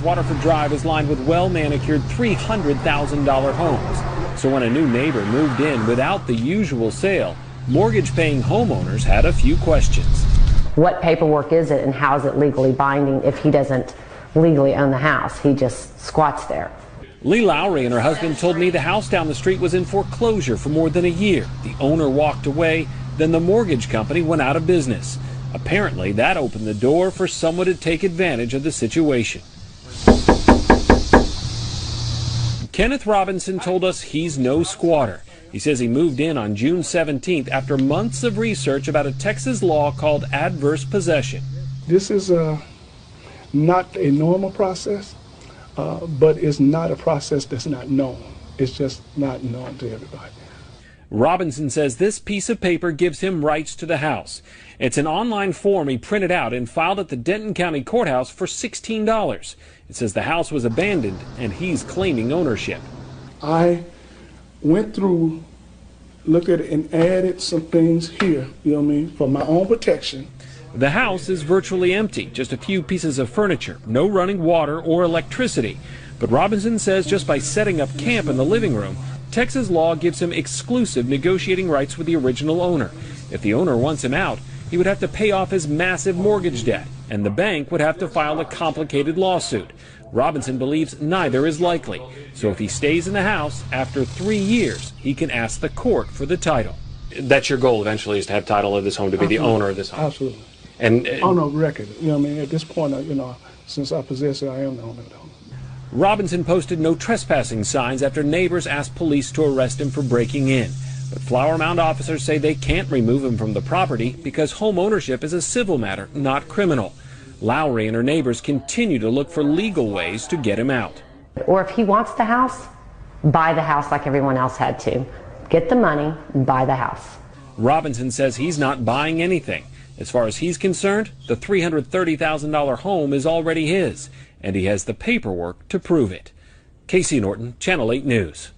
Waterford Drive is lined with well-manicured $300,000 homes. So when a new neighbor moved in without the usual sale, mortgage-paying homeowners had a few questions. What paperwork is it and how is it legally binding if he doesn't legally own the house? He just squats there. Lee Lowry and her husband told me the house down the street was in foreclosure for more than a year. The owner walked away, then the mortgage company went out of business. Apparently, that opened the door for someone to take advantage of the situation. Kenneth Robinson told us he's no squatter. He says he moved in on June 17th after months of research about a Texas law called adverse possession. This is not a normal process, but it's not a process that's not known. It's just not known to everybody. Robinson says this piece of paper gives him rights to the house. It's an online form he printed out and filed at the Denton County Courthouse for $16. It says the house was abandoned and he's claiming ownership. I went through, looked at it and added some things here, you know what I mean, for my own protection. The house is virtually empty, just a few pieces of furniture, no running water or electricity. But Robinson says just by setting up camp in the living room, Texas law gives him exclusive negotiating rights with the original owner. If the owner wants him out, he would have to pay off his massive mortgage debt, and the bank would have to file a complicated lawsuit. Robinson believes neither is likely, so if he stays in the house, after 3 years, he can ask the court for the title. That's your goal eventually, is to have title of this home, to be the owner of this home? Absolutely. And on a record, you know what I mean? At this point, you know, since I possess it, I am the owner of the home. Robinson posted no trespassing signs after neighbors asked police to arrest him for breaking in. But Flower Mound officers say they can't remove him from the property because home ownership is a civil matter, not criminal. Lowry and her neighbors continue to look for legal ways to get him out. Or if he wants the house, buy the house like everyone else had to. Get the money and buy the house. Robinson says he's not buying anything. As far as he's concerned, the $330,000 home is already his, and he has the paperwork to prove it. Casey Norton, Channel 8 News.